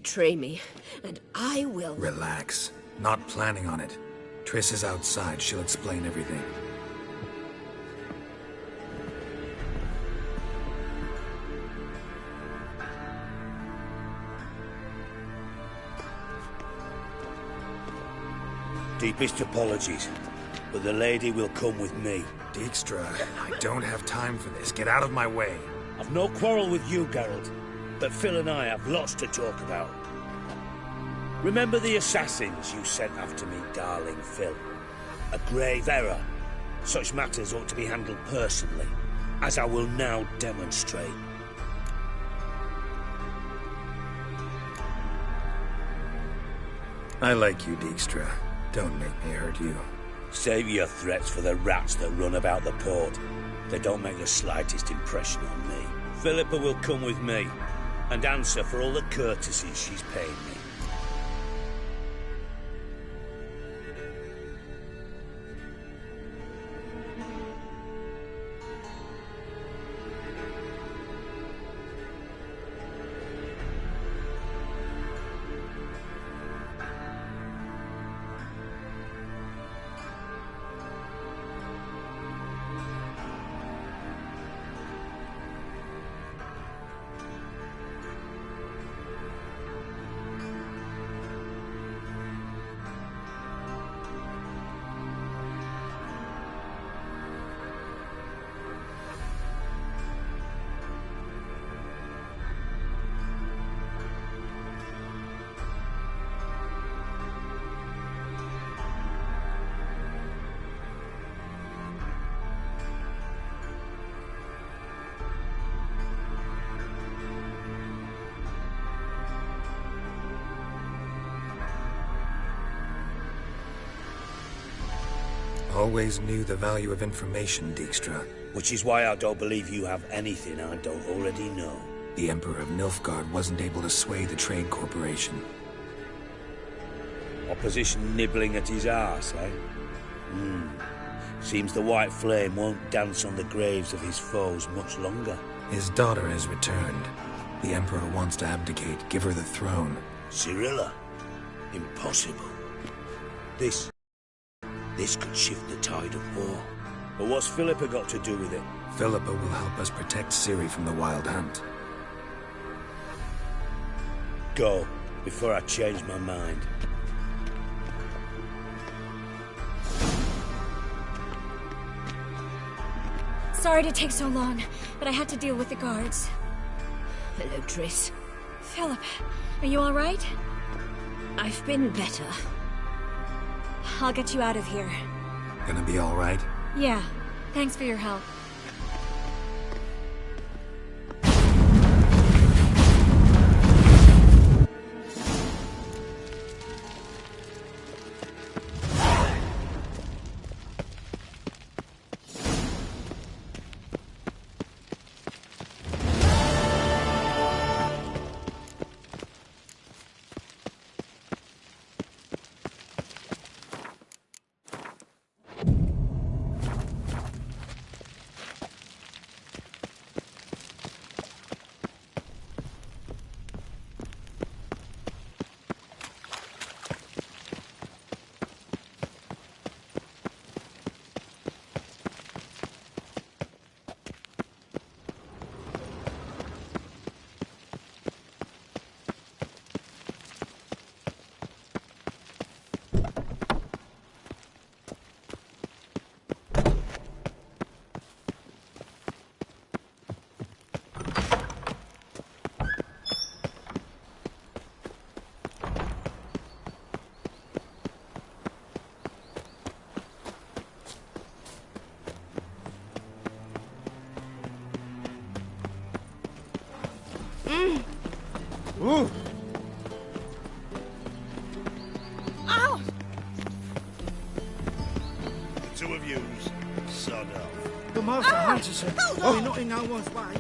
betray me, and I will... Relax. Not planning on it. Triss is outside. She'll explain everything. Deepest apologies, but the lady will come with me. Dijkstra, I don't have time for this. Get out of my way. I've no quarrel with you, Geralt, but Phil and I have lots to talk about. Remember the assassins you sent after me, darling Phil? A grave error. Such matters ought to be handled personally, as I will now demonstrate. I like you, Dijkstra. Don't make me hurt you. Save your threats for the rats that run about the port. They don't make the slightest impression on me. Philippa will come with me, and answer for all the courtesies she's paid me. Always knew the value of information, Dijkstra. Which is why I don't believe you have anything I don't already know. The Emperor of Nilfgaard wasn't able to sway the Trade Corporation. Opposition nibbling at his arse, eh? Seems the White Flame won't dance on the graves of his foes much longer. His daughter has returned. The Emperor wants to abdicate, give her the throne. Cirilla? Impossible. This could shift the tide of war. But what's Philippa got to do with it? Philippa will help us protect Ciri from the Wild Hunt. Go, before I change my mind. Sorry to take so long, but I had to deal with the guards. Hello, Triss. Philip, are you all right? I've been better. I'll get you out of here. Gonna be all right? Yeah, thanks for your help. Ooh. Ow! The two of yous, sod off. The Master Hunter said we're not in no one's way.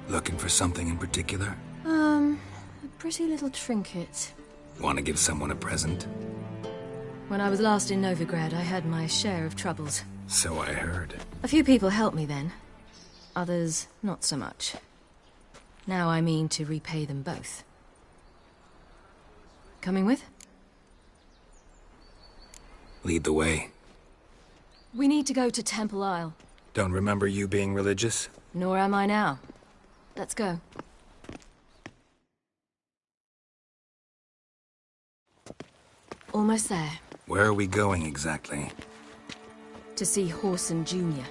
Looking for something in particular? A pretty little trinket. Want to give someone a present? When I was last in Novigrad, I had my share of troubles. So I heard. A few people helped me then. Others, not so much. Now I mean to repay them both. Coming with? Lead the way. We need to go to Temple Isle. Don't remember you being religious? Nor am I now. Let's go. Almost there. Where are we going exactly? To see Whoreson Jr.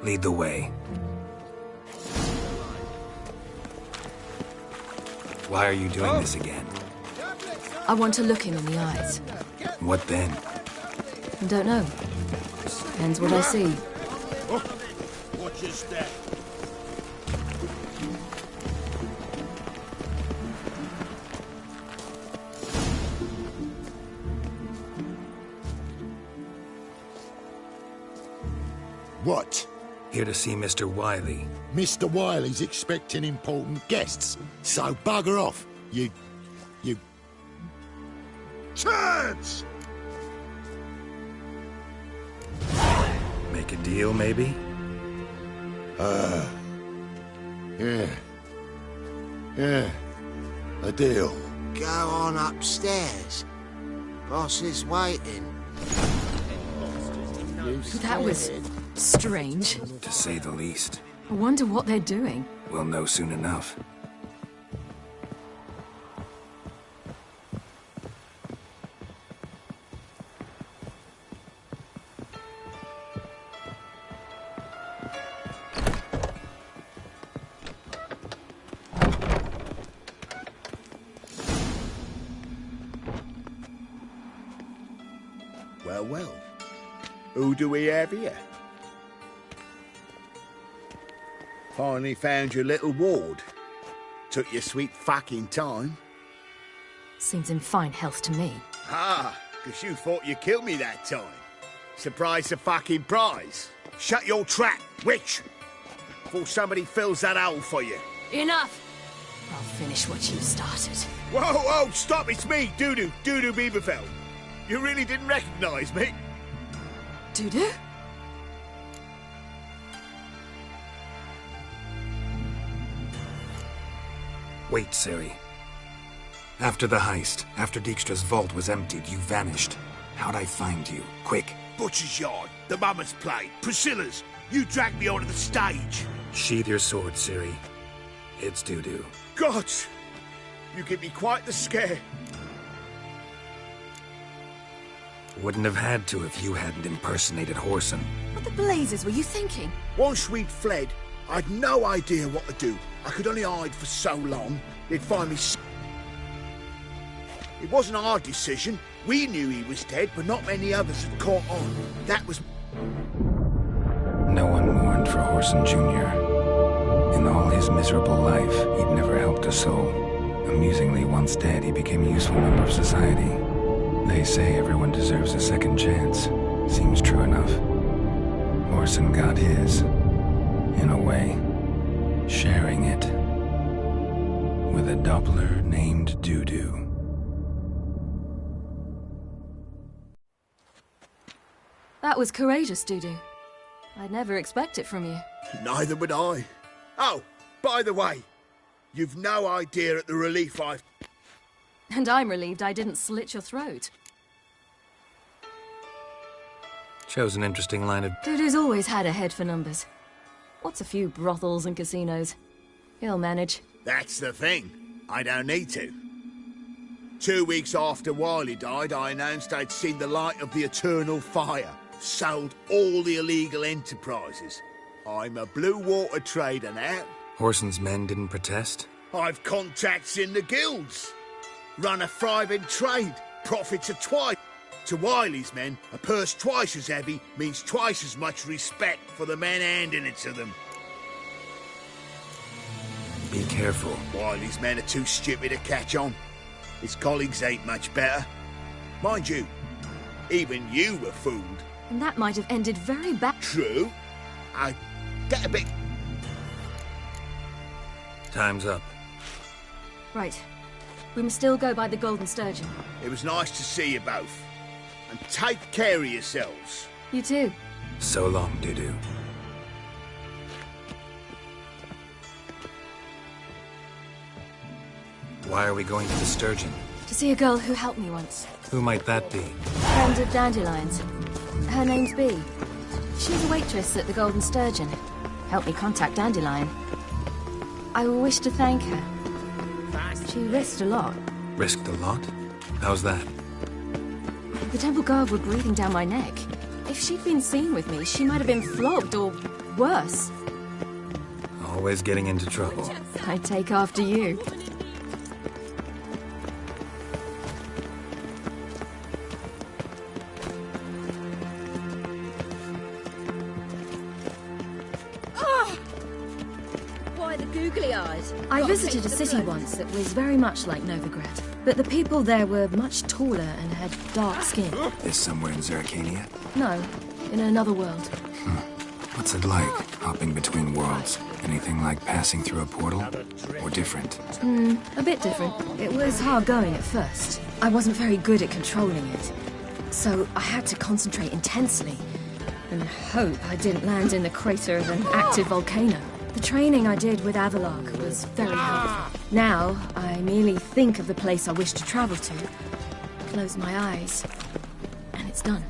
Lead the way. Why are you doing this again? I want to look him in the eyes. What then? Don't know. Depends what I see. Watch your step. What? Here to see Mr. Wiley. Mr. Wiley's expecting important guests, so bugger off, you... Turds! Make a deal, maybe? Yeah. A deal. Go on upstairs. Boss is waiting. That was strange. To say the least. I wonder what they're doing. We'll know soon enough. Well. Who do we have here? Finally found your little ward. Took your sweet fucking time. Seems in fine health to me. Ah, because you thought you killed me that time. Surprise the fucking prize. Shut your trap, witch! Before somebody fills that hole for you. Enough! I'll finish what you started. Whoa, stop, it's me, Dudu Bieberfeld. You really didn't recognise me? Dudu? Wait, Ciri. After the heist, after Dijkstra's vault was emptied, you vanished. How'd I find you? Quick. Butcher's Yard, the Mama's Plate, Priscilla's. You dragged me onto the stage. Sheathe your sword, Ciri. It's Dudu. God! You give me quite the scare. Wouldn't have had to if you hadn't impersonated Whoreson. What the blazes were you thinking? Once we'd fled, I'd no idea what to do. I could only hide for so long. They'd find me. It wasn't our decision. We knew he was dead, but not many others had caught on. That was... No one mourned for Whoreson Jr. In all his miserable life, he'd never helped a soul. Amusingly, once dead, he became a useful member of society. They say everyone deserves a second chance. Seems true enough. Whoreson got his, in a way, sharing it with a Doppler named Dudu. That was courageous, Dudu. I'd never expect it from you. Neither would I. Oh, by the way, you've no idea at the relief I've... And I'm relieved I didn't slit your throat. Shows an interesting line of... Dudu's always had a head for numbers. What's a few brothels and casinos? He'll manage. That's the thing. I don't need to. 2 weeks after Wiley died, I announced I'd seen the light of the eternal fire. Sold all the illegal enterprises. I'm a blue water trader now. Whoreson's men didn't protest? I've contacts in the guilds. Run a thriving trade. Profits are twice. To Wiley's men, a purse twice as heavy means twice as much respect for the men handing it to them. Be careful. Wiley's men are too stupid to catch on. His colleagues ain't much better. Mind you, even you were fooled. And that might have ended very bad. True. I get a bit... Time's up. Right. We must still go by the Golden Sturgeon. It was nice to see you both. And take care of yourselves. You too. So long, Dudu. Why are we going to the Sturgeon? To see a girl who helped me once. Who might that be? Friend of Dandelion's. Her name's Bee. She's a waitress at the Golden Sturgeon. Helped me contact Dandelion. I wish to thank her. She risked a lot. Risked a lot? How's that? The Temple Guard were breathing down my neck. If she'd been seen with me, she might have been flogged or worse. Always getting into trouble. I take after you. Why the googly eyes? I visited a city once that was very much like Novigrad, but the people there were much taller and had dark skin. This somewhere in Zeracania? No, in another world. What's it like, hopping between worlds? Anything like passing through a portal? Or different? A bit different. It was hard going at first. I wasn't very good at controlling it. So I had to concentrate intensely and hope I didn't land in the crater of an active volcano. The training I did with Avalark was very helpful. Now, I merely think of the place I wish to travel to, close my eyes, and it's done.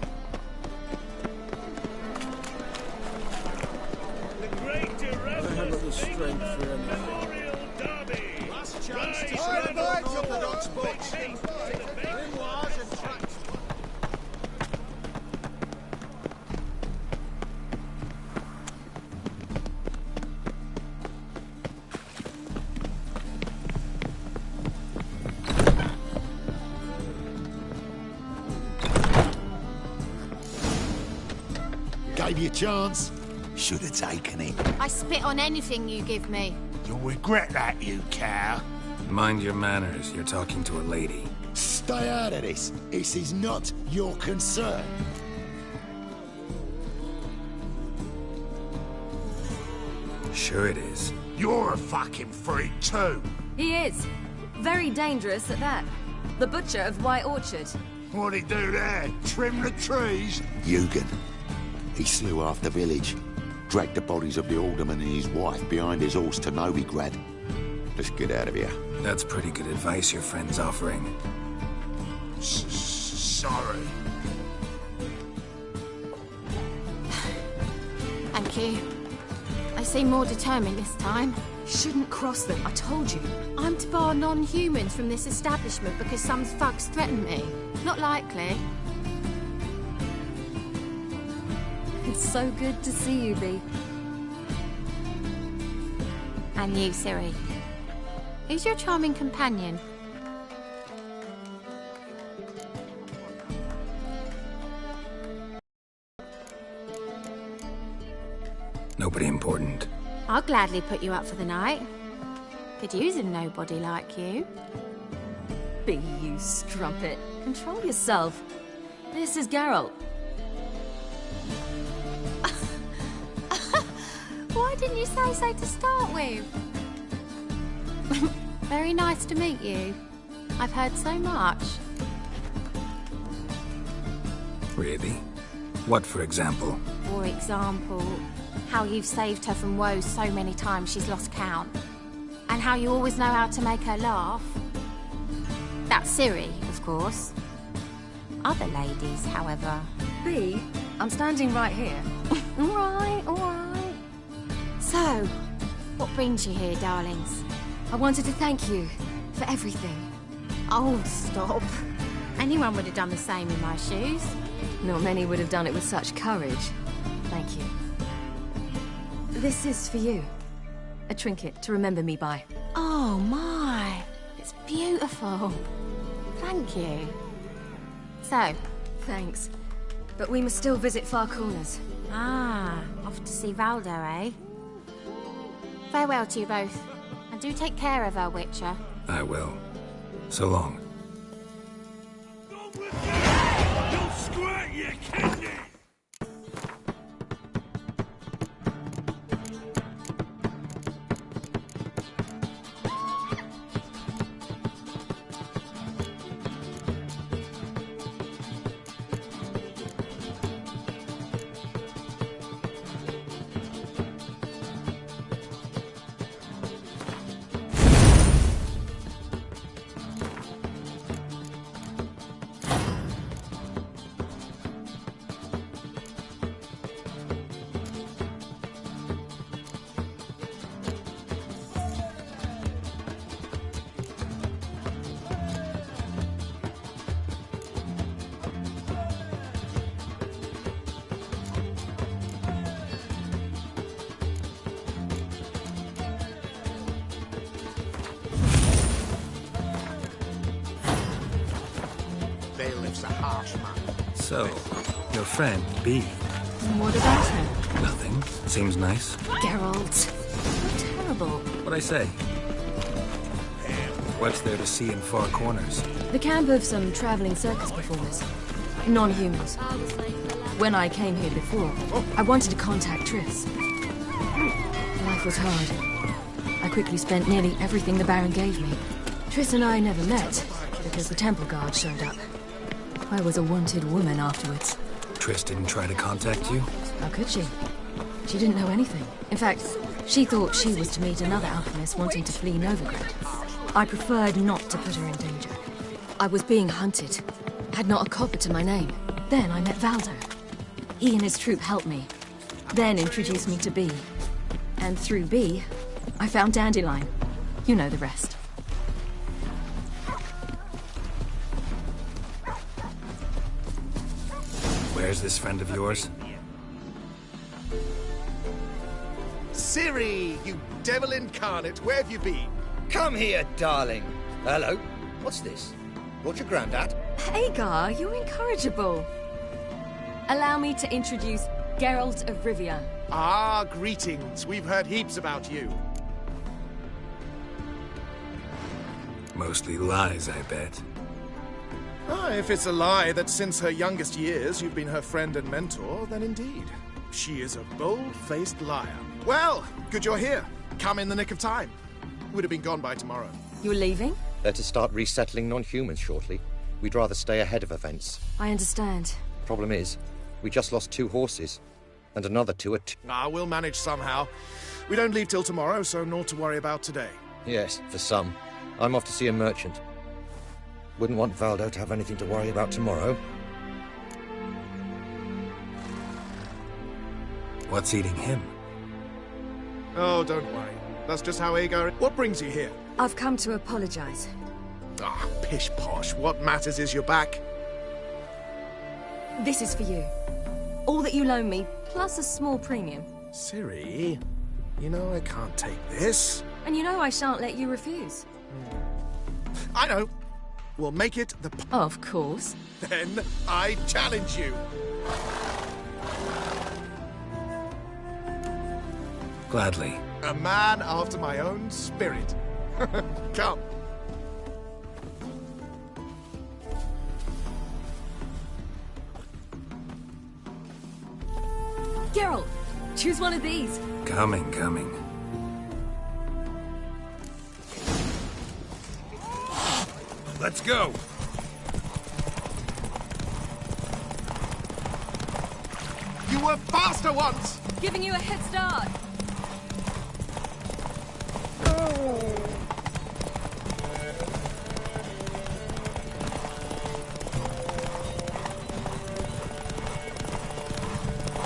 Gave you a chance. Should have taken it. I spit on anything you give me. You'll regret that, you cow. Mind your manners, you're talking to a lady. Stay out of this. This is not your concern. Sure it is. You're a fucking freak too. He is. Very dangerous at that. The butcher of White Orchard. What'd he do there? Trim the trees? Eugen. He slew half the village. Dragged the bodies of the alderman and his wife behind his horse to Novigrad. Let's get out of here. That's pretty good advice your friend's offering. Sorry. Thank you. I seem more determined this time. Shouldn't cross them, I told you. I'm to bar non-humans from this establishment because some thugs threaten me. Not likely. It's so good to see you, Bee. And you, Ciri. Who's your charming companion? Nobody important. I'll gladly put you up for the night. Could use a nobody like you. Bee, you strumpet. Control yourself. This is Geralt. Why didn't you say so to start with? Very nice to meet you. I've heard so much. Really? What, for example? For example, how you've saved her from woes so many times she's lost count. And how you always know how to make her laugh. That's Ciri, of course. Other ladies, however... Bee, I'm standing right here. All right, all right. So, what brings you here, darlings? I wanted to thank you for everything. Oh, stop. Anyone would have done the same in my shoes. Not many would have done it with such courage. Thank you. This is for you. A trinket to remember me by. Oh, my. It's beautiful. Thank you. So? Thanks. But we must still visit Far Corners. Ah, off to see Valdo, eh? Farewell to you both. And do take care of her, Witcher. I will. So long. Don't squirt, you kidney! So, your friend, B. What about her? Nothing. Seems nice. Geralt. You're terrible. What'd I say? What's there to see in Four Corners? The camp of some traveling circus performers. Non-humans. When I came here before, I wanted to contact Triss. Life was hard. I quickly spent nearly everything the Baron gave me. Triss and I never met, because the temple guard showed up. I was a wanted woman afterwards. Triss didn't try to contact you? How could she? She didn't know anything. In fact, she thought she was to meet another alchemist wanting to flee Novigrad. I preferred not to put her in danger. I was being hunted. Had not a copper to my name. Then I met Valdo. He and his troop helped me. Then introduced me to B. And through B, I found Dandelion. You know the rest. Where's this friend of yours? Ciri, you devil incarnate, where have you been? Come here, darling. Hello. What's this? Brought your granddad? Hagar, you're incorrigible. Allow me to introduce Geralt of Rivia. Ah, greetings. We've heard heaps about you. Mostly lies, I bet. Ah, if it's a lie that since her youngest years you've been her friend and mentor, then indeed. She is a bold-faced liar. Well, good you're here. Come in the nick of time. Would have been gone by tomorrow. You're leaving? They're to start resettling non-humans shortly. We'd rather stay ahead of events. I understand. Problem is, we just lost 2 horses. And another 2 at... Ah, we'll manage somehow. We don't leave till tomorrow, so naught to worry about today. Yes, for some. I'm off to see a merchant. Wouldn't want Valdo to have anything to worry about tomorrow. What's eating him? Oh, don't worry. That's just how Agar... What brings you here? I've come to apologize. Ah, pish-posh. What matters is you're back. This is for you. All that you loan me, plus a small premium. Ciri, you know I can't take this. And you know I shan't let you refuse. I know. We'll make it the... Of course. Then I challenge you. Gladly. A man after my own spirit. Come. Geralt, choose one of these. Coming. Let's go! You were faster once! Giving you a head start.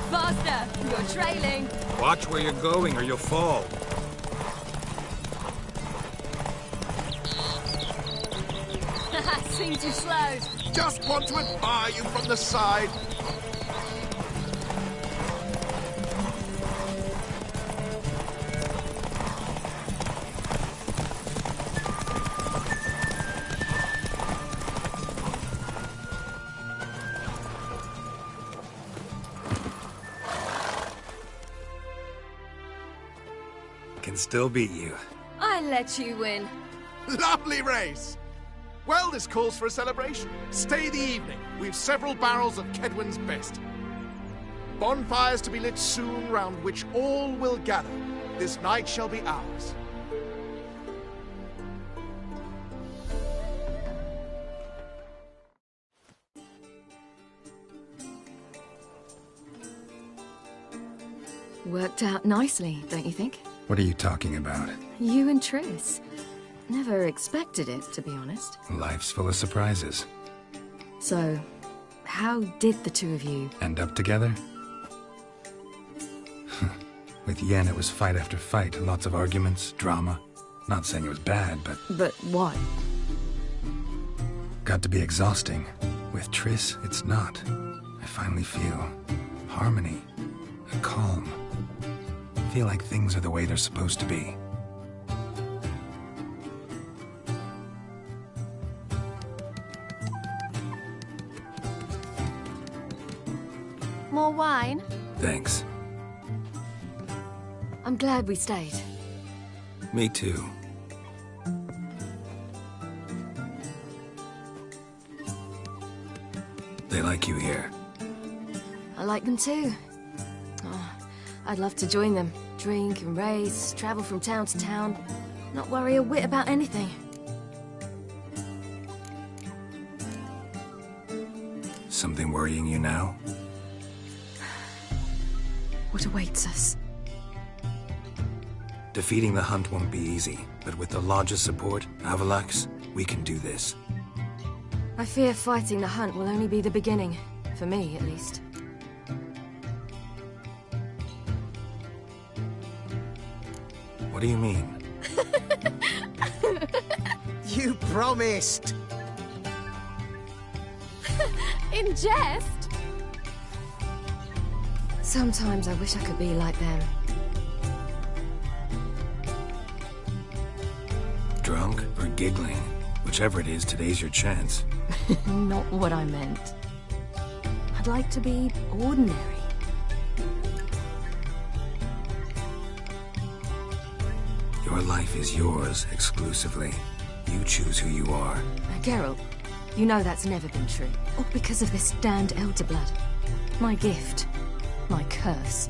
Faster! You're trailing. Watch where you're going or you'll fall. Seem too slow. Just want to admire you from the side. Can still beat you. I let you win. Lovely race! Well, this calls for a celebration. Stay the evening. We've several barrels of Kedwen's best. Bonfires to be lit soon, round which all will gather. This night shall be ours. Worked out nicely, don't you think? What are you talking about? You and Triss. Never expected it, to be honest. Life's full of surprises. So, how did the two of you... End up together? With Yen, it was fight after fight. Lots of arguments, drama. Not saying it was bad, but... But why? Got to be exhausting. With Triss, it's not. I finally feel harmony and calm. Feel like things are the way they're supposed to be. I'm glad we stayed. Me too. They like you here. I like them too. Oh, I'd love to join them. Drink and race, travel from town to town. Not worry a whit about anything. Something worrying you now? What awaits us? Defeating the Hunt won't be easy, but with the Lodge's support, Avalax, we can do this. I fear fighting the Hunt will only be the beginning. For me, at least. What do you mean? You promised! In jest? Sometimes I wish I could be like them. Drunk or giggling? Whichever it is, today's your chance. Not what I meant. I'd like to be ordinary. Your life is yours, exclusively. You choose who you are. Geralt, you know that's never been true. All because of this damned Elder Blood. My gift. My curse.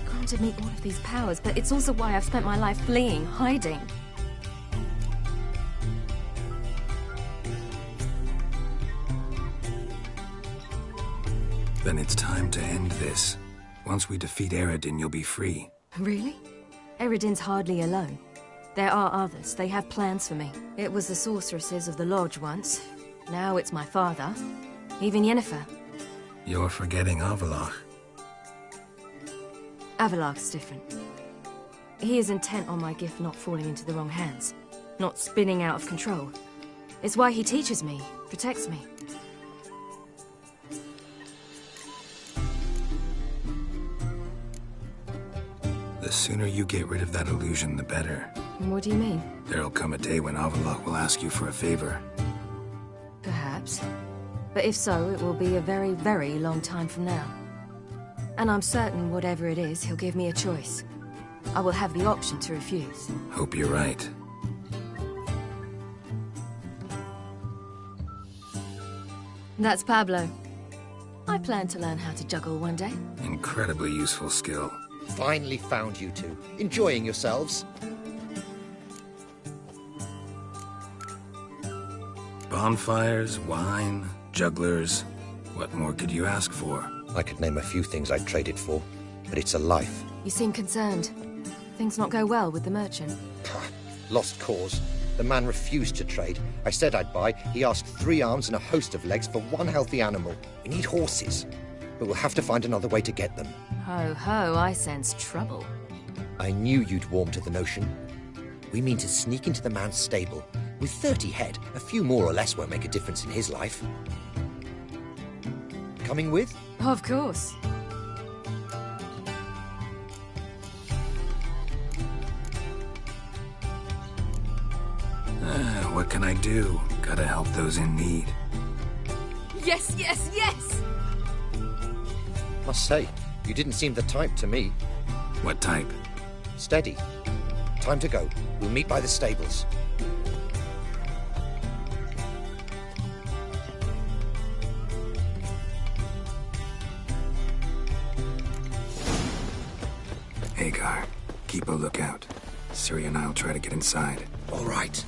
Granted me all of these powers, but it's also why I've spent my life fleeing, hiding. Then it's time to end this. Once we defeat Eredin, you'll be free. Really? Eredin's hardly alone. There are others. They have plans for me. It was the sorceresses of the Lodge once. Now it's my father. Even Yennefer. You're forgetting Avallac'h. Avallac'h's different. He is intent on my gift not falling into the wrong hands. Not spinning out of control. It's why he teaches me, protects me. The sooner you get rid of that illusion, the better. What do you mean? There'll come a day when Avallac'h will ask you for a favor. Perhaps. But if so, it will be a very, very long time from now. And I'm certain whatever it is, he'll give me a choice. I will have the option to refuse. Hope you're right. That's Pablo. I plan to learn how to juggle one day. Incredibly useful skill. Finally found you two. Enjoying yourselves? Bonfires, wine, jugglers. What more could you ask for? I could name a few things I'd trade it for, but it's a life. You seem concerned. Things not go well with the merchant. Lost cause. The man refused to trade. I said I'd buy. He asked 3 arms and a host of legs for 1 healthy animal. We need horses, but we'll have to find another way to get them. Ho ho, I sense trouble. I knew you'd warm to the notion. We mean to sneak into the man's stable. With 30 head, a few more or less won't make a difference in his life. Coming with? Of course. What can I do? Gotta help those in need. Yes, yes, yes! Must say, you didn't seem the type to me. What type? Steady. Time to go. We'll meet by the stables. Hagar, keep a lookout. Ciri and I'll try to get inside. All right.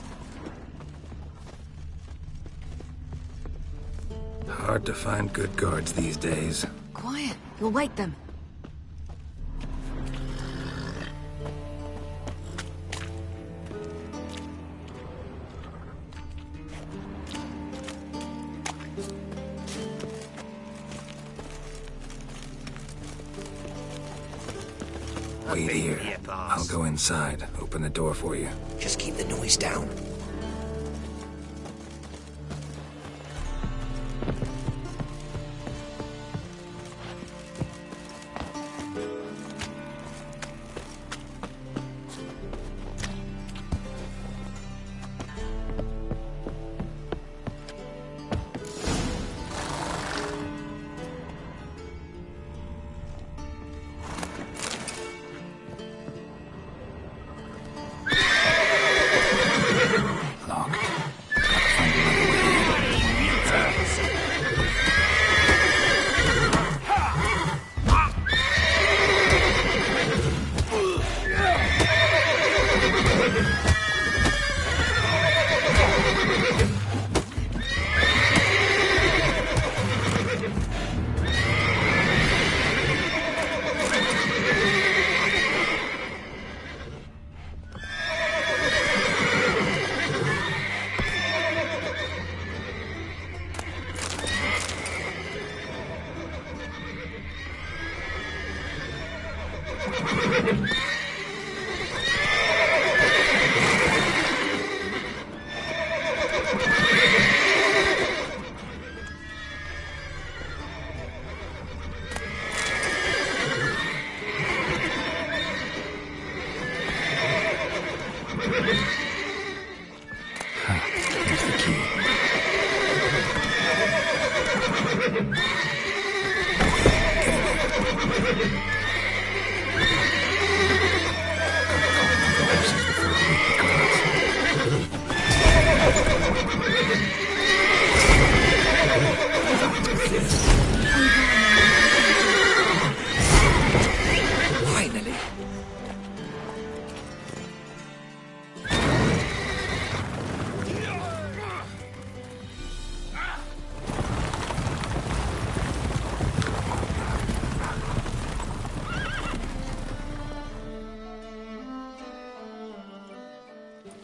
Hard to find good guards these days. Quiet. You'll wake them. Wait here. I'll go inside. Open the door for you. Just keep the noise down.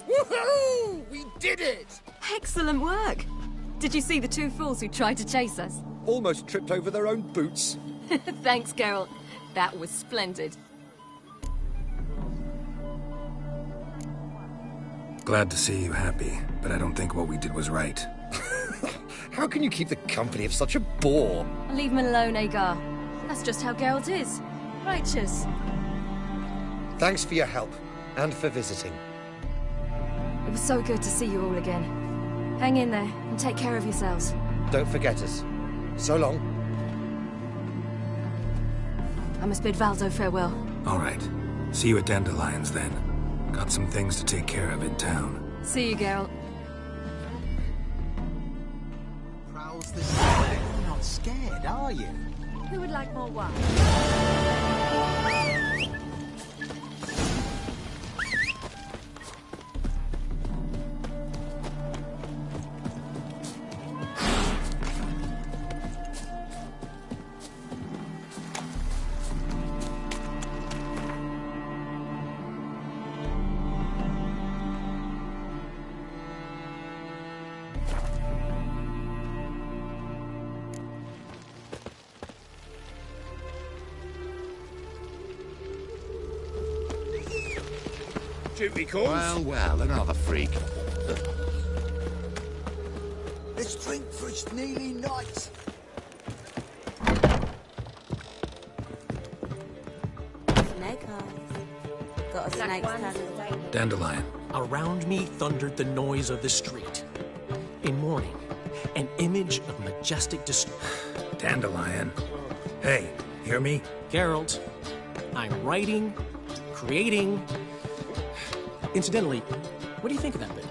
Woohoo! We did it! Excellent work! Did you see the two fools who tried to chase us? Almost tripped over their own boots. Thanks, Geralt. That was splendid. Glad to see you happy, but I don't think what we did was right. How can you keep the company of such a bore? Leave him alone, Agar. That's just how Geralt is. Righteous. Thanks for your help, and for visiting. It was so good to see you all again. Hang in there, and take care of yourselves. Don't forget us. So long. I must bid Valdo farewell. All right. See you at Dandelions, then. Got some things to take care of in town. See you, Geralt. Prowls this way. You're not scared, are you? Who would like more wine? Duty calls. Well, well, another freak. Let's drink for it's nearly night. Snake eyes. Got a snake's tongue. Dandelion. Around me thundered the noise of the street. In mourning, an image of majestic Dandelion. Hey, hear me? Geralt, I'm writing, creating... Incidentally, what do you think of that bit?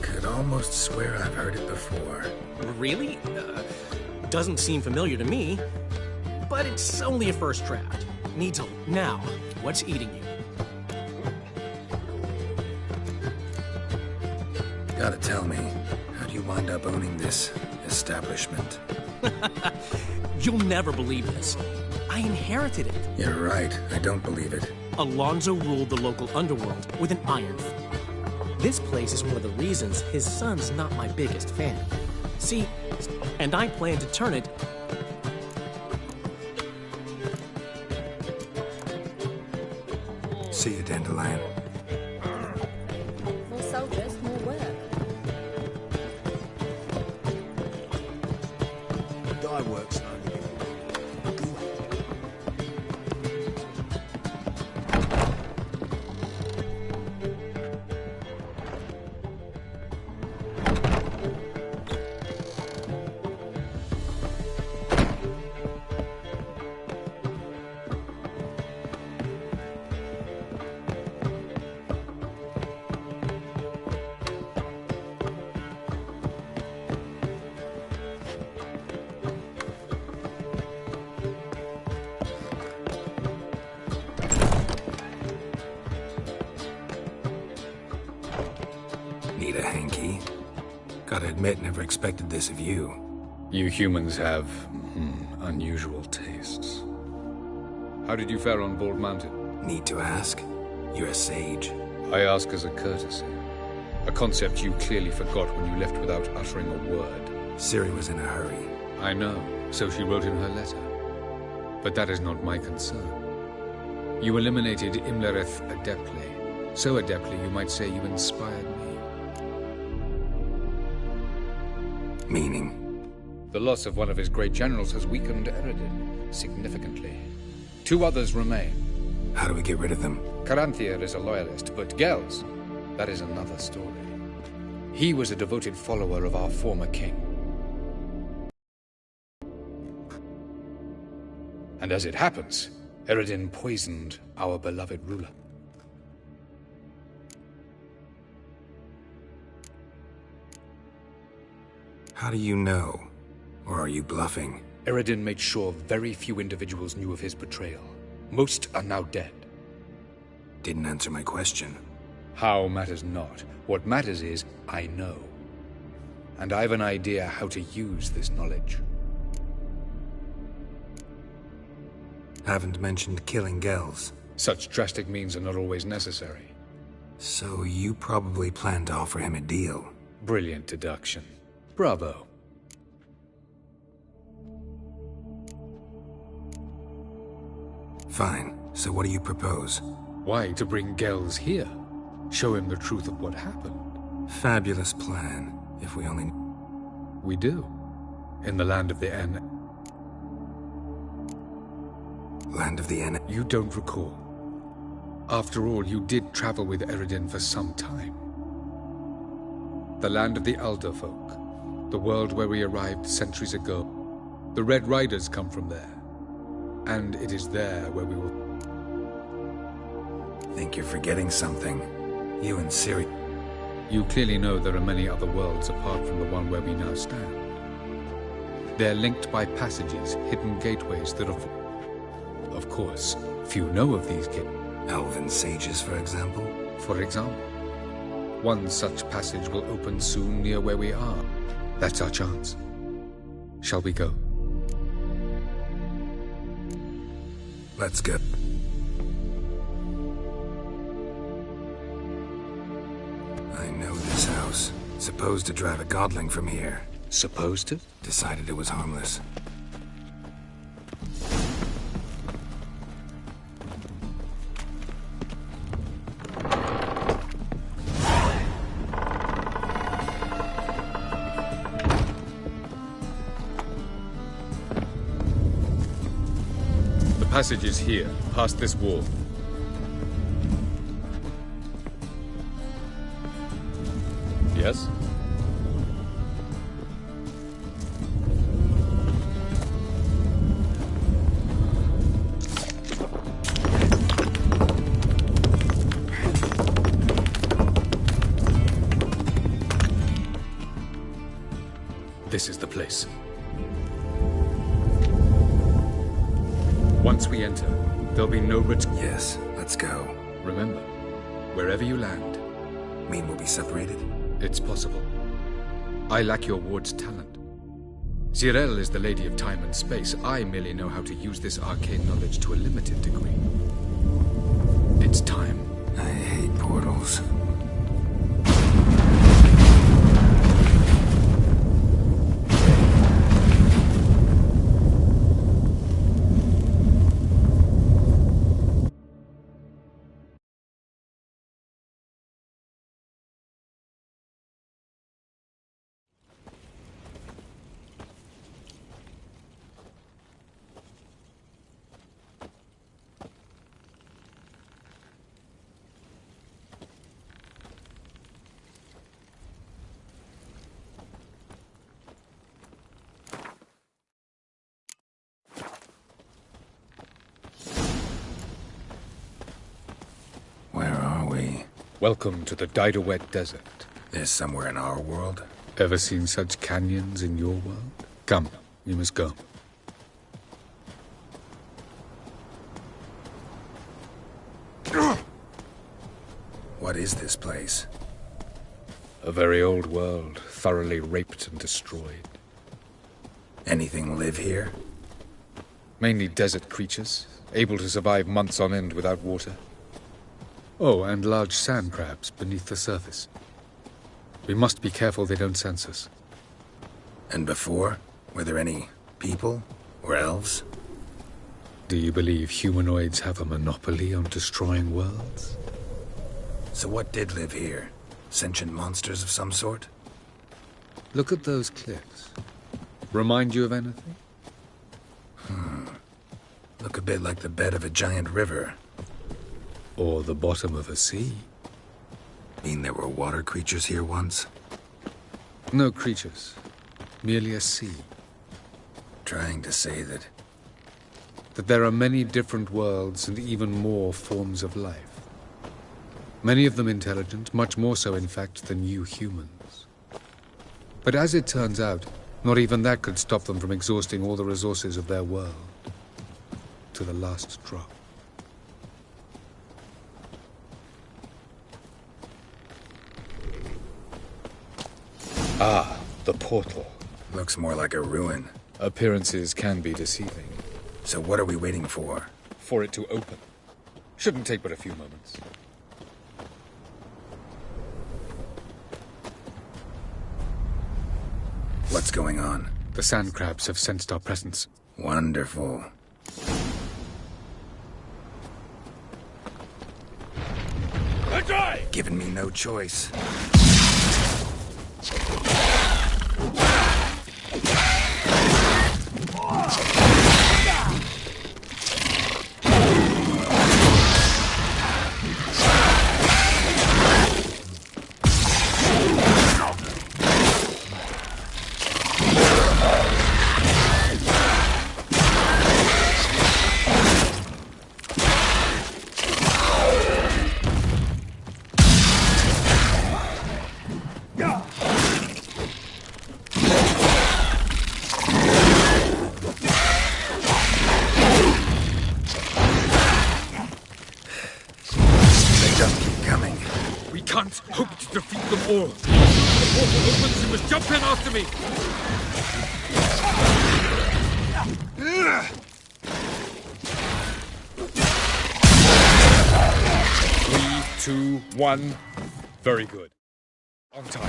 Could almost swear I've heard it before. Really? Doesn't seem familiar to me. But it's only a first draft. Need to... Now, what's eating you? Gotta tell me, how'd you wind up owning this establishment? You'll never believe this. I inherited it. You're right, I don't believe it. Alonso ruled the local underworld with an iron fist. This place is one of the reasons his son's not my biggest fan. See, and I plan to turn it... See you, Dandelion. More soldiers, more work. Dye works, Need a hanky? Gotta admit, never expected this of you. You humans have, unusual tastes. How did you fare on Bald Mountain? Need to ask? You're a sage. I ask as a courtesy. A concept you clearly forgot when you left without uttering a word. Ciri was in a hurry. I know, so she wrote in her letter. But that is not my concern. You eliminated Imlerith adeptly. So adeptly, you might say you inspired me. Meaning? The loss of one of his great generals has weakened Eredin significantly. 2 others remain. How do we get rid of them? Caranthir is a loyalist, but Gels, that is another story. He was a devoted follower of our former king. And as it happens, Eredin poisoned our beloved ruler. How do you know? Or are you bluffing? Eredin made sure very few individuals knew of his betrayal. Most are now dead. Didn't answer my question. How matters not. What matters is, I know. And I've an idea how to use this knowledge. Haven't mentioned killing Gels. Such drastic means are not always necessary. So you probably plan to offer him a deal. Brilliant deduction. Bravo. Fine. So what do you propose? Why, to bring Gels here. Show him the truth of what happened. Fabulous plan. If we only... We do. In the land of the En... Land of the En... You don't recall. After all, you did travel with Eredin for some time. The land of the Alder folk. The world where we arrived centuries ago. The Red Riders come from there. And it is there where we will... Think you're forgetting something. You and Ciri... You clearly know there are many other worlds apart from the one where we now stand. They're linked by passages, hidden gateways that are... Of course, few know of these Elven sages, for example? For example. One such passage will open soon near where we are. That's our chance. Shall we go? Let's go. I know this house. Supposed to drive a godling from here. Supposed to? Decided it was harmless. The passage is here, past this wall. Yes? This is the place. Once we enter, there'll be no return. Yes, let's go. Remember, wherever you land... Mean we'll be separated? It's possible. I lack your ward's talent. Zirel is the lady of time and space. I merely know how to use this arcane knowledge to a limited degree. It's time. I hate portals. Welcome to the Didowet Desert. There's somewhere in our world? Ever seen such canyons in your world? Come, we must go. What is this place? A very old world, thoroughly raped and destroyed. Anything live here? Mainly desert creatures, able to survive months on end without water. Oh, and large sand crabs beneath the surface. We must be careful they don't sense us. And before? Were there any people? Or elves? Do you believe humanoids have a monopoly on destroying worlds? So what did live here? Sentient monsters of some sort? Look at those cliffs. Remind you of anything? Look a bit like the bed of a giant river. Or the bottom of a sea. Mean there were water creatures here once? No creatures. Merely a sea. Trying to say that there are many different worlds and even more forms of life. Many of them intelligent, much more so in fact than you humans. But as it turns out, not even that could stop them from exhausting all the resources of their world. To the last drop. Ah, the portal. Looks more like a ruin. Appearances can be deceiving. So what are we waiting for? For it to open. Shouldn't take but a few moments. What's going on? The sand crabs have sensed our presence. Wonderful. Giving me no choice. Hope to defeat them all. The portal opens, you must jump in after me. 3, 2, 1. Very good. On time.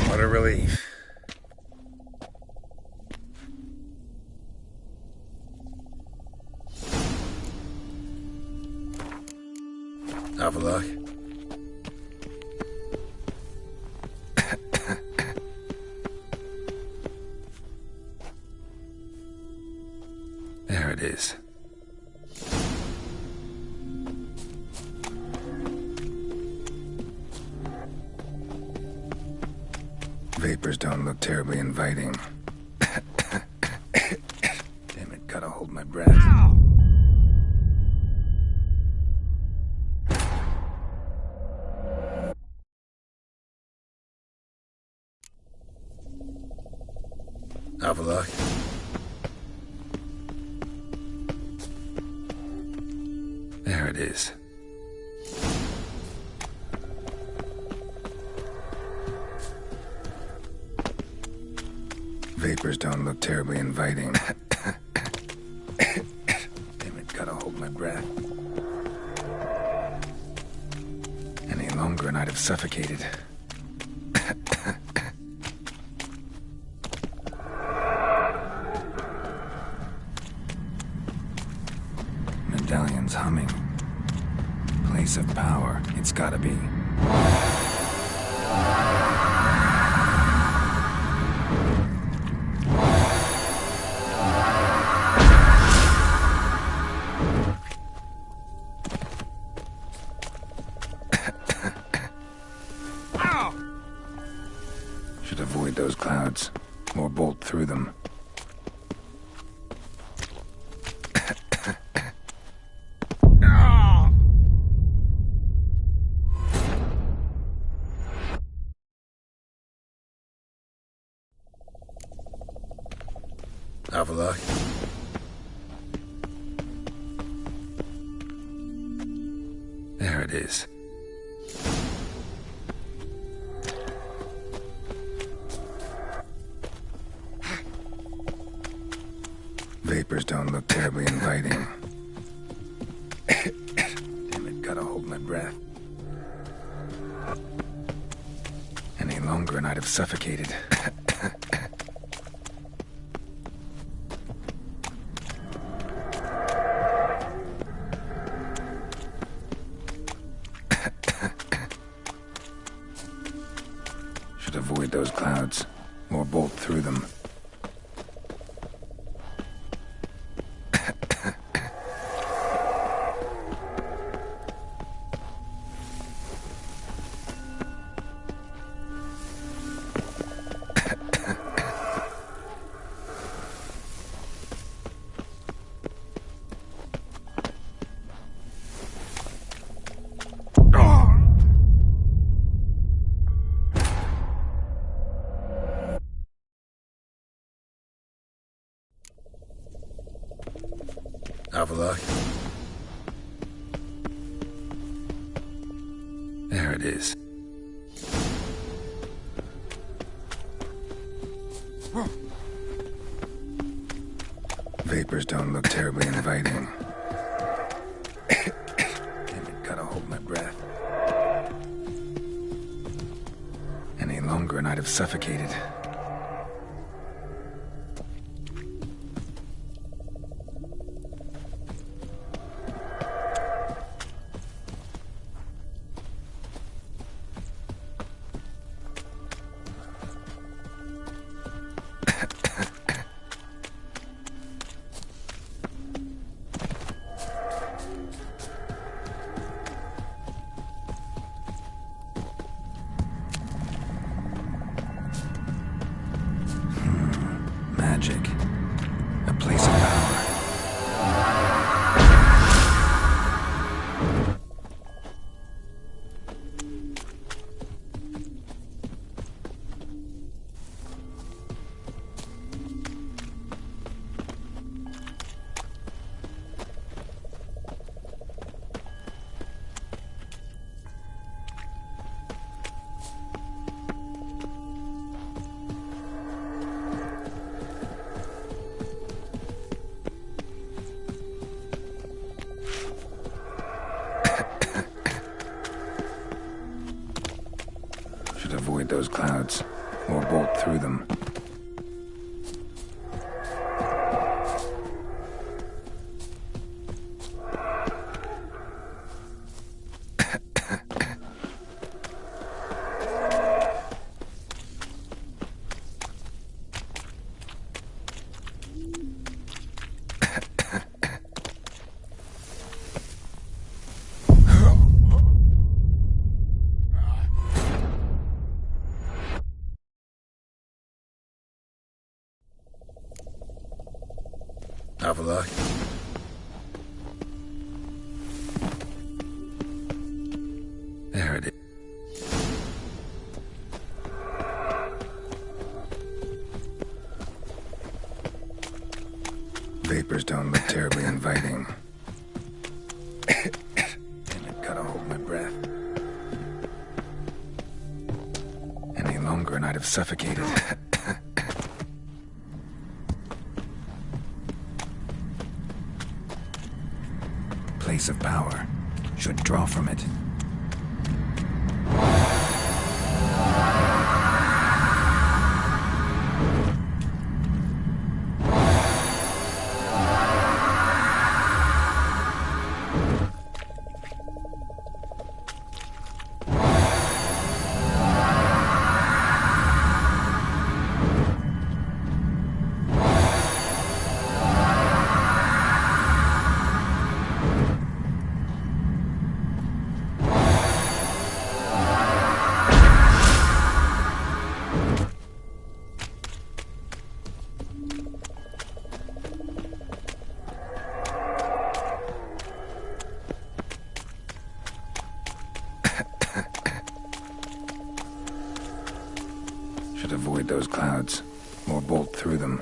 What a relief. Avallac'h. There it is. Vapors don't look terribly inviting. Damn it, gotta hold my breath. Avallac'h. There it is. Vapors don't look terribly inviting. Damn it, gotta hold my breath. Any longer and I'd have suffocated. Medallion's humming. Place of power, it's gotta be. Should avoid those clouds, or bolt through them. Avallac'h. There it is. Vapors don't look terribly inviting. Damn it, gotta hold my breath. Any longer and I'd have suffocated. Should avoid those clouds, or bolt through them. Avila. There it is. Vapors don't look terribly inviting. Damn it, gotta hold my breath. Any longer and I'd have suffocated. Magic. A place of power. Should avoid those clouds, or bolt through them. Avila. There it is. Vapors don't look terribly inviting. Damn it, gotta hold my breath. Any longer and I'd have suffocated. Place of power. Should draw from it. Should avoid those clouds, or bolt through them.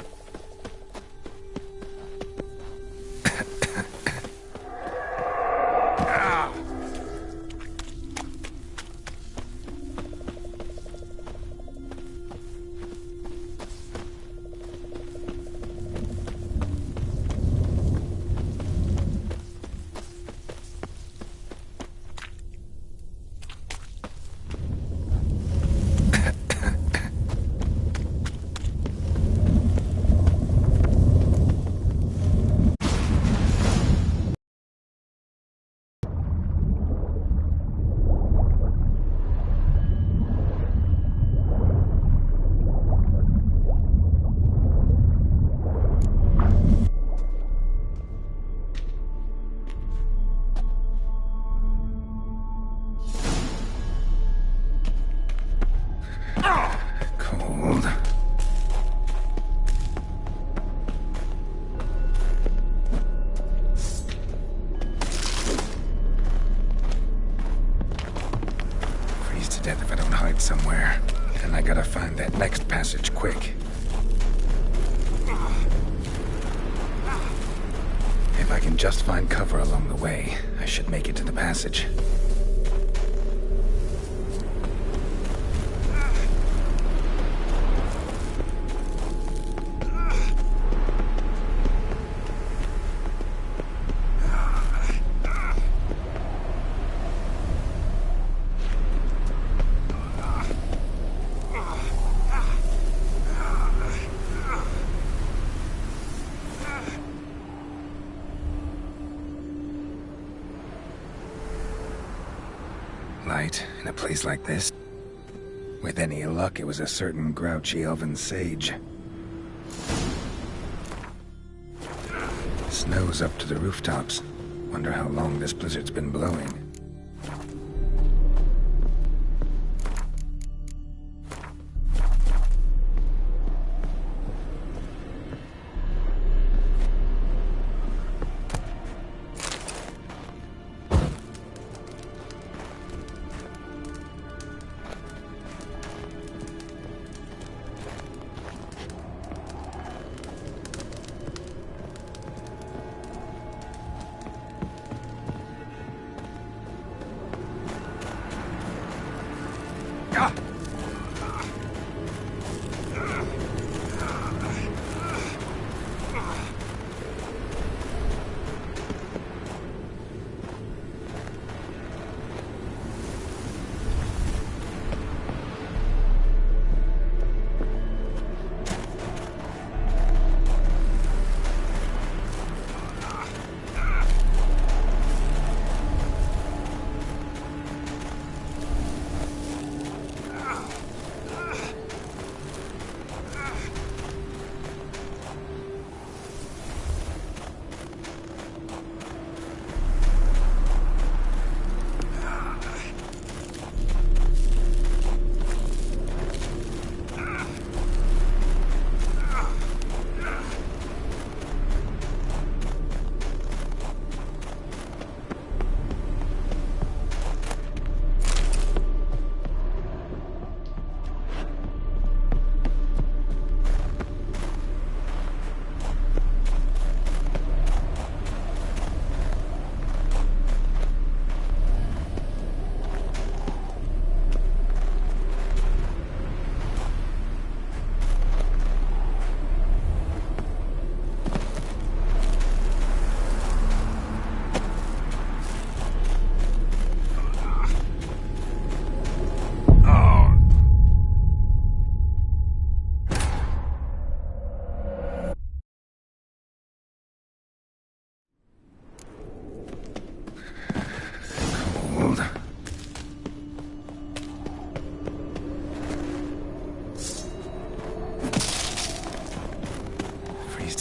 passage quick. If I can just find cover along the way, I should make it to the passage. Light in a place like this? With any luck, it was a certain grouchy elven sage. Snow's up to the rooftops. Wonder how long this blizzard's been blowing.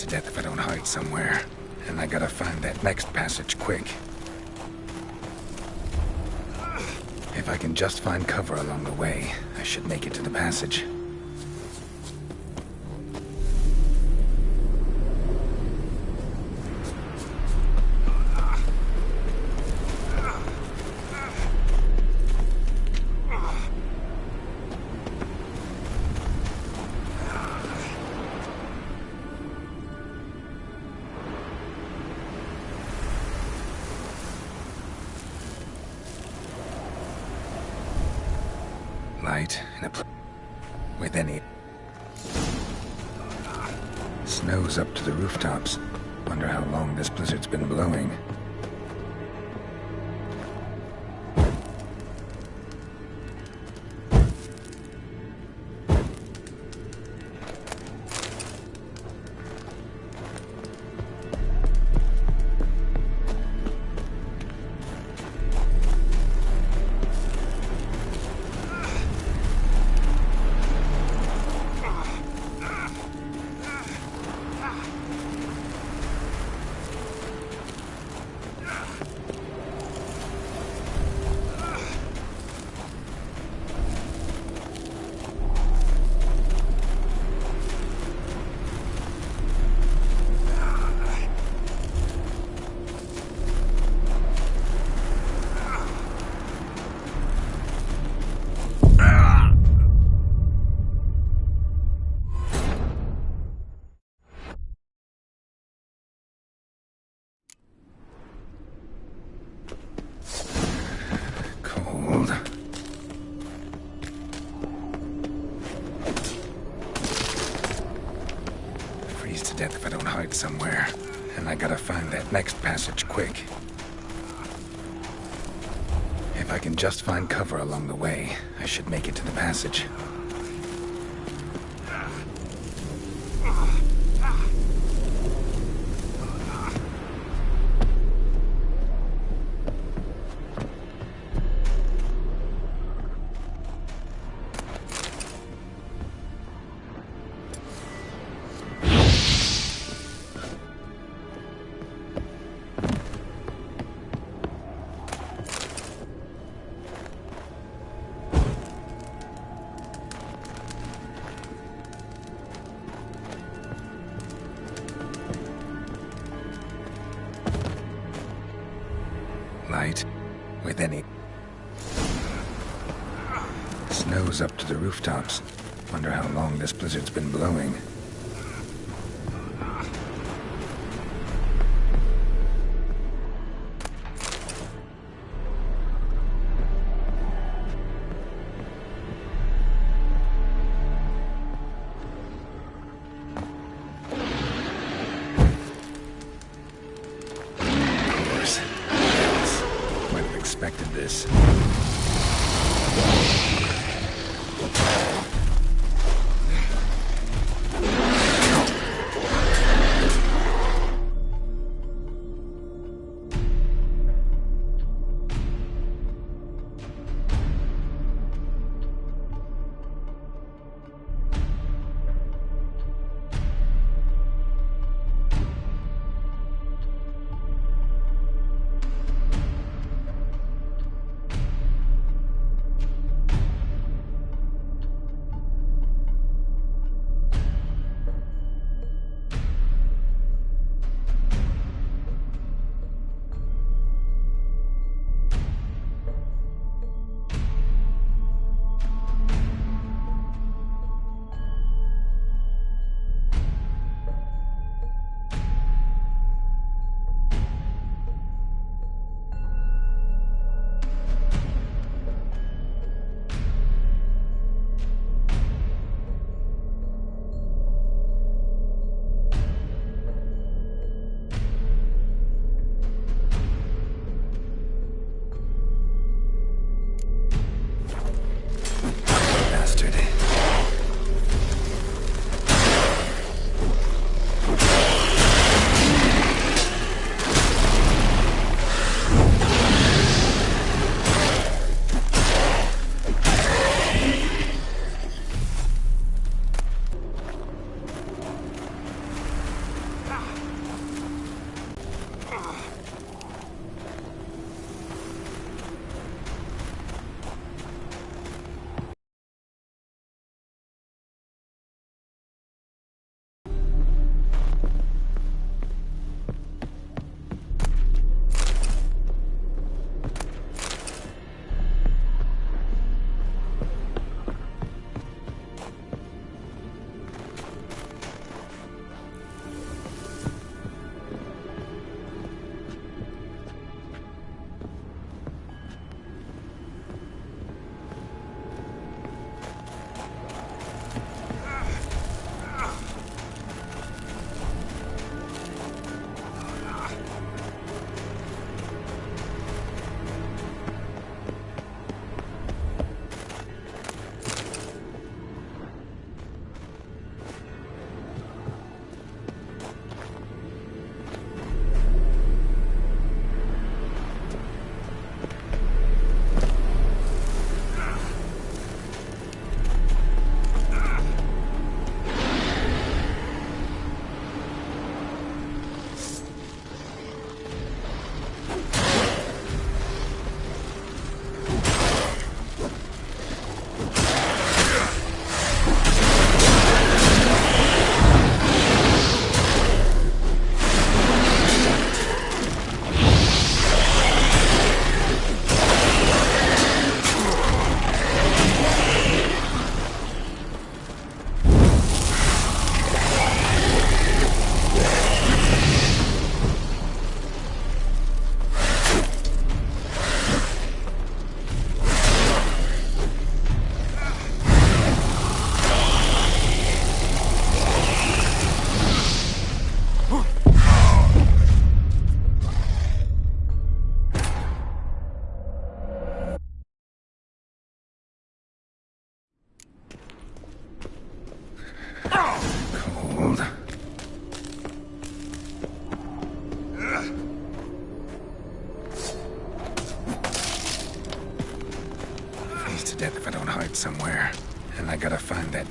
Death if I don't hide somewhere. And I gotta find that next passage quick. If I can just find cover along the way, I should make it to the passage. Light in a with any snow's up to the rooftops. Wonder how long this blizzard's been blowing. to death if I don't hide somewhere. And I gotta find that next passage quick. If I can just find cover along the way, I should make it to the passage. Light with any. Snow's up to the rooftops. Wonder how long this blizzard's been blowing. Expected this.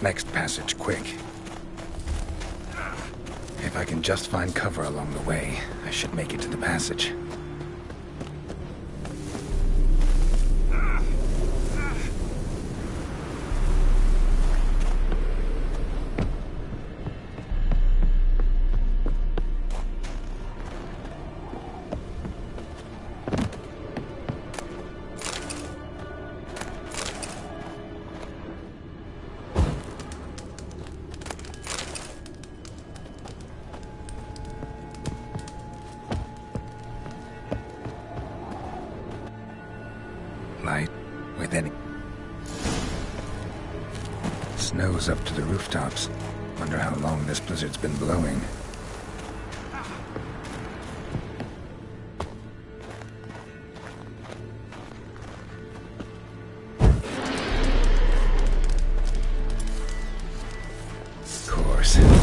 next passage quick. If I can just find cover along the way, I should make it to the passage. Light with any... Snow's up to the rooftops. Wonder how long this blizzard's been blowing. Of course.